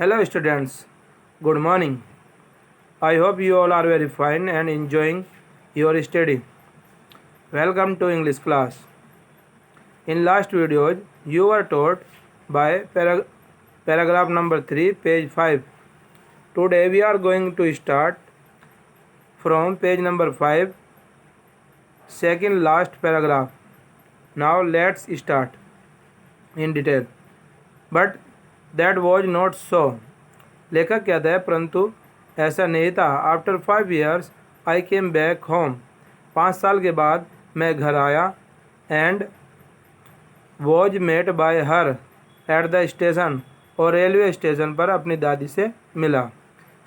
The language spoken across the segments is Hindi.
Hello students, good morning. I hope you all are very fine and enjoying your study. Welcome to English class. In last videos, you were taught by paragraph number 3, page 5. Today we are going to start from page number 5, second last paragraph. Now let's start in detail. But that was not so. लेखक कहता है परंतु ऐसा नहीं था. After 5 years I came back home. 5 साल के बाद मैं घर आया. And was met by her at the station. और रेलवे स्टेशन पर अपनी दादी से मिला.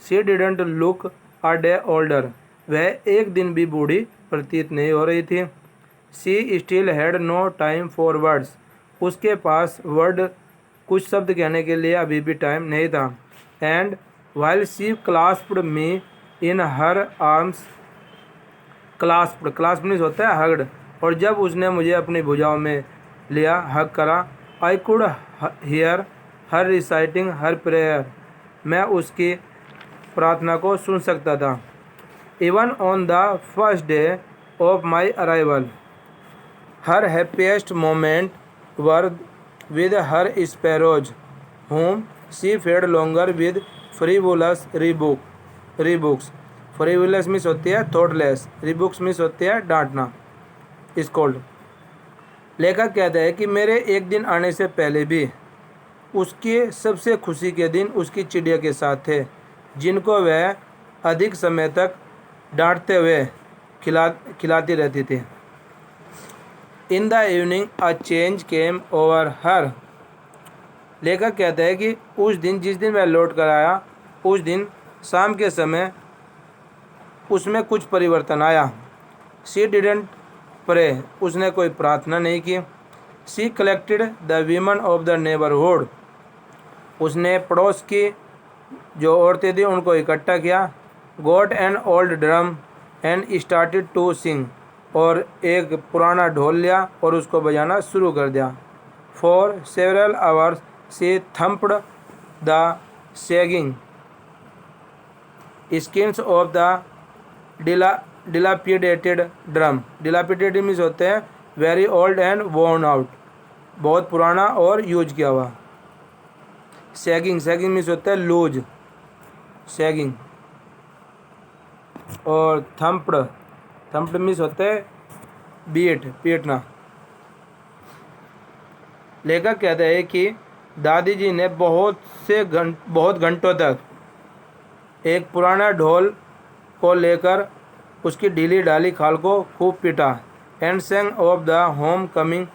She didn't look a day older. वह एक दिन भी बूढ़ी प्रतीत नहीं हो रही थी. She still had no time for words. उसके पास वर्ड कुछ शब्द कहने के लिए अभी भी टाइम नहीं था. And while she clasped me in her arms. Clasped means होता है हग्ड. और जब उसने मुझे अपनी भुजाओं में लिया, हग करा, I could hear her reciting her prayer. मैं उसकी प्रार्थना को सुन सकता था. Even on the first day of my arrival her happiest moment were with her sparrows, whom she fed longer with frivolous rebooks. Frivolous means होती है थॉटलेस, rebooks मीन्स होती है डांटना, स्कोल्ड. लेखक कहता है कि मेरे एक दिन आने से पहले भी उसके सबसे खुशी के दिन उसकी चिड़िया के साथ थे, जिनको वह अधिक समय तक डांटते हुए खिलाती रहती थी. इन the evening a change came over हर. लेखक कहता है कि उस दिन, जिस दिन वह लौट कर आया, उस दिन शाम के समय उसमें कुछ परिवर्तन आया. She didn't pray. उसने कोई प्रार्थना नहीं की. She collected the women of the neighbourhood. उसने पड़ोस की जो औरतें थी उनको इकट्ठा किया. Got an old drum and started to sing. और एक पुराना ढोल लिया और उसको बजाना शुरू कर दिया. For several hours she thumped the sagging skins of the dilapidated drum. Dilapidated means होते हैं very old and worn out, बहुत पुराना और यूज किया हुआ. सैगिंग मीन्स होता है लूज, सैगिंग. और थम्प्ड मीन्स होते हैं पीटना. लेखक कहता है कि दादी जी ने बहुत घंटों तक एक पुराना ढोल को लेकर उसकी ढीली ढाली खाल को खूब पीटा. And sang of the homecoming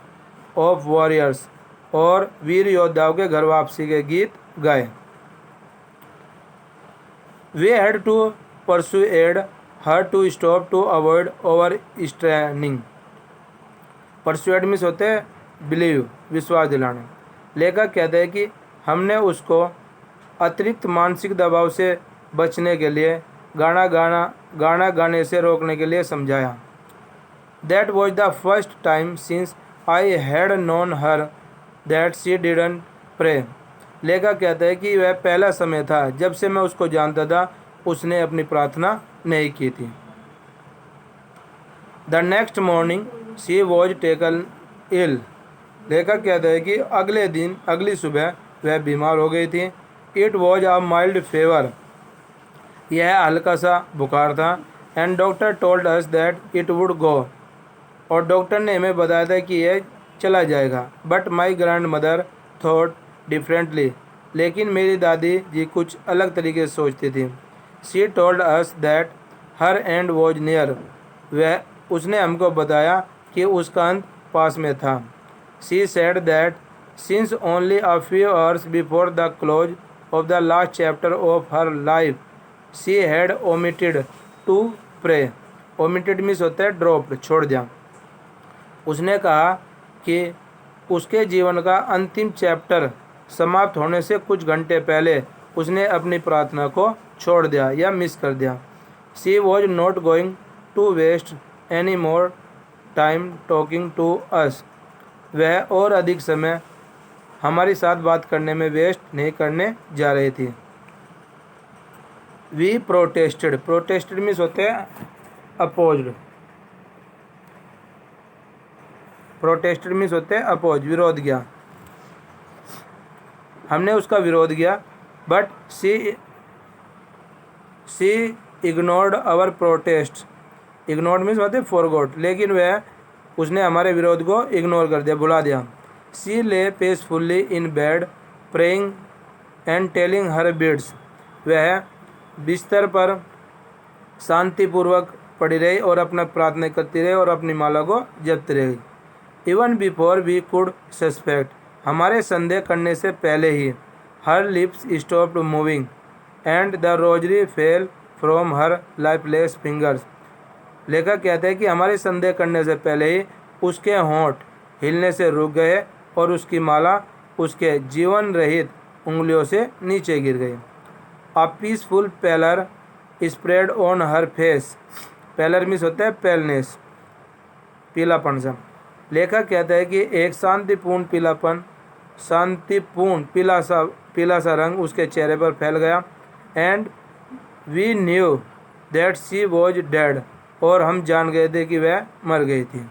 of warriors. और वीर योद्धाओं के घर वापसी के गीत गाए. We had to persuade her to stop to avoid overstraining. Persuade means होते हैं बिलीव, विश्वास दिलाना. लेखक कहते हैं कि हमने उसको अतिरिक्त मानसिक दबाव से बचने के लिए गाना गाने से रोकने के लिए समझाया. That was the first time since I had known her that she didn't pray. लेखक कहता है कि वह पहला समय था जब से मैं उसको जानता था उसने अपनी प्रार्थना नहीं की थी. The next morning she was taken ill. लेखक कहता है कि अगली सुबह वह बीमार हो गई थी. It was a mild favour. यह हल्का सा बुखार था. And doctor told us that it would go. और डॉक्टर ने हमें बताया था कि यह चला जाएगा. But my grand mother thought differently. लेकिन मेरी दादी जी कुछ अलग तरीके से सोचती थी. She told us that her end was near. उसने हमको बताया कि उसका अंत पास में था. She said that since only a few hours before the close of the last chapter of her life she had omitted to pray. Omitted means होता है ड्रॉप्ड, छोड़ दिया. उसने कहा कि उसके जीवन का अंतिम चैप्टर समाप्त होने से कुछ घंटे पहले उसने अपनी प्रार्थना को छोड़ दिया या मिस कर दिया. She was not going to waste any more time talking to us. वह और अधिक समय हमारी साथ बात करने में वेस्ट नहीं करने जा रही थी। वी प्रोटेस्टेड, प्रोटेस्टेड मीन्स होते हैं अपोज्ड, प्रोटेस्टेड मीन्स होते हैं अपोज, विरोध किया, हमने उसका विरोध किया। But she ignored our protest, ignored means होते फॉरगॉट, लेकिन वह उसने हमारे विरोध को इग्नोर कर दिया, भुला दिया। She lay peacefully in bed praying and telling her beads, वह बिस्तर पर शांतिपूर्वक पड़ी रही और अपना प्रार्थना करती रही और अपनी माला को जपती रही। Even before we could suspect, हमारे संदेह करने से पहले ही, her lips stopped moving and the rosary fell from her lifeless fingers. लेखक कहते हैं कि हमारे संदेह करने से पहले ही उसके होंठ हिलने से रुक गए और उसकी माला उसके जीवन रहित उंगलियों से नीचे गिर गई। A peaceful pallor spread on her face, pallor means होता है पेलनेस, पीलापन सा। लेखक कहता है कि एक शांतिपूर्ण पीला सा रंग उसके चेहरे पर फैल गया। And we knew that she was dead, और हम जान गए थे कि वह मर गई थी।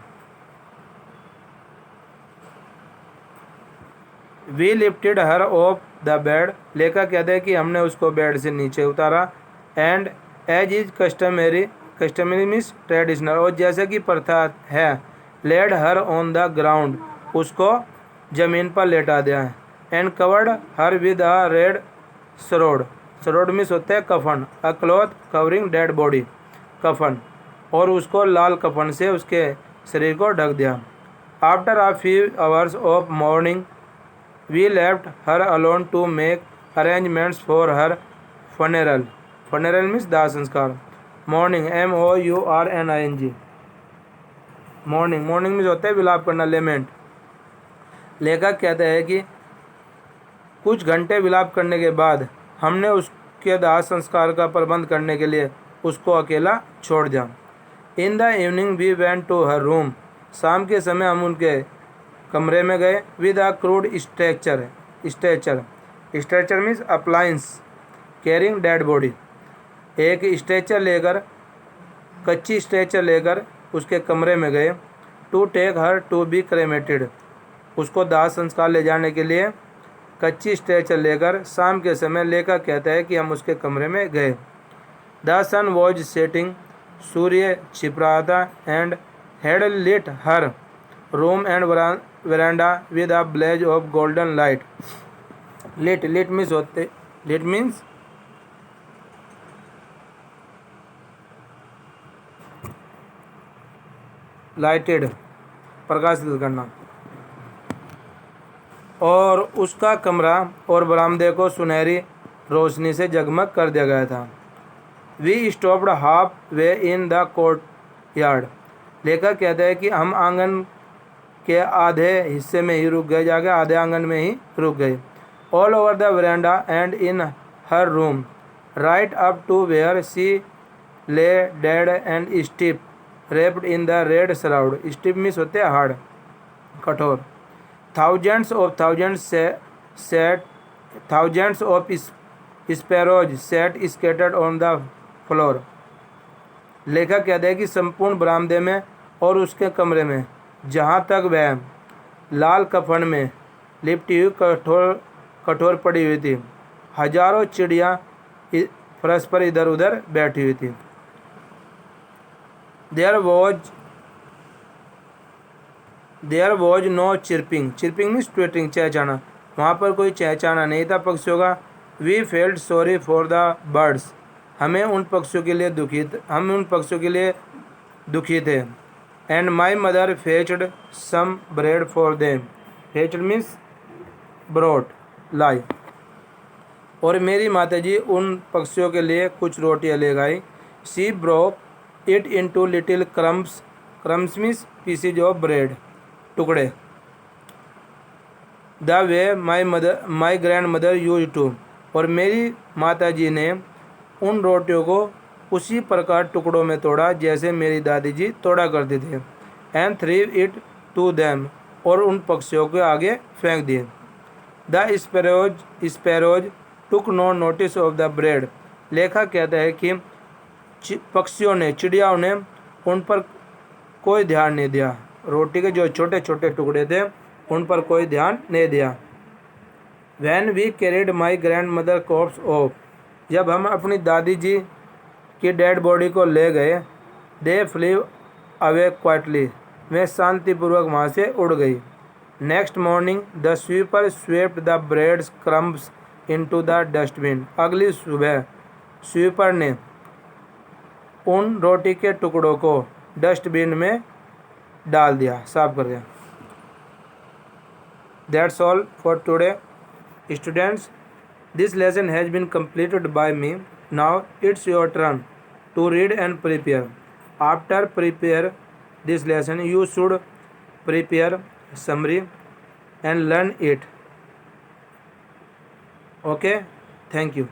We lifted her off the bed, लेखक कहते हैं कि हमने उसको बेड से नीचे उतारा। And as is customary means traditional, और जैसे कि प्रथा है, laid her on the ground, उसको जमीन पर लेटा दिया है। And covered her with a red shroud, shroud means होते हैं कफन, a cloth covering dead body, कफन, और उसको लाल कफन से उसके शरीर को ढक दिया। After a few hours of mourning we left her alone to make arrangements for her funeral, funeral means दाह संस्कार। Mourning MOURNING, mourning, mourning means होता है विलाप करना, लेमेंट। लेखक कहते हैं कि कुछ घंटे विलाप करने के बाद हमने उसके दाह संस्कार का प्रबंध करने के लिए उसको अकेला छोड़ दिया। In the evening we went to her room, शाम के समय हम उनके कमरे में गए। With a crude stretcher means appliance carrying dead body, एक स्ट्रेचर लेकर, कच्ची स्ट्रेचर लेकर उसके कमरे में गए। To take her to be cremated, उसको दाह संस्कार ले जाने के लिए कच्ची स्ट्रेचर लेकर शाम के समय लेकर कहता है कि हम उसके कमरे में गए। द सन वॉज सेटिंग, सूर्य छिप रहा था। And had lit her room and veranda with a blaze of golden light, lit means होते, लिट मीन्स लाइटेड, प्रकाशित करना, और उसका कमरा और बरामदे को सुनहरी रोशनी से जगमग कर दिया गया था। We stopped halfway in the courtyard, लेखक कहते हैं कि हम आंगन के आधे हिस्से में ही रुक गए, जाके आधे आंगन में ही रुक गए। All over the verandah and in her room right up to where she lay dead and stiff wrapped in the red shroud, stiff means होते हैं हार्ड, कठोर। Thousands of sparrows sat scattered on the floor, लेखक कहते हैं कि संपूर्ण बरामदे में और उसके कमरे में जहाँ तक वह लाल कफन में लिपटी हुई कठोर पड़ी हुई थी, हजारों चिड़िया फर्श पर इधर उधर बैठी हुई थी। There was no chirping, chirping means twittering, चहचहाना, वहाँ पर कोई चहचहाना नहीं था पक्षियों का। We felt sorry for the birds, हम उन पक्षियों के लिए दुखी थे। And my mother fetched some bread for them, fetched means brought, लाई, और मेरी माताजी उन पक्षियों के लिए कुछ रोटियां ले गई। She broke it into little crumbs, crumbs means pieces of bread, टुकड़े। The way my grandmother used to, और मेरी माताजी ने उन रोटियों को उसी प्रकार टुकड़ों में तोड़ा जैसे मेरी दादी जी तोड़ा करते थे। And threw it to them, और उन पक्षियों के आगे फेंक दिए। The sparrows took no notice of the bread. लेखक कहता है कि पक्षियों ने, चिड़ियाओं ने उन पर कोई ध्यान नहीं दिया। रोटी के जो छोटे छोटे टुकड़े थे उन पर कोई ध्यान नहीं दिया। When we carried my grandmother corpse off. जब हम अपनी दादी जी की डेड बॉडी को ले गए। दे फ्लीव अवे क्वाइटली। वे शांतिपूर्वक वहाँ से उड़ गई। Next morning the sweeper swept the breads crumbs into the dustbin. अगली सुबह स्वीपर ने उन रोटी के टुकड़ों को डस्टबिन में डाल दिया, साफ कर दिया। That's all for today students. This lesson has been completed by me. Now it's your turn to read and prepare. After prepare this lesson, you should prepare summary and learn it. Okay, thank you.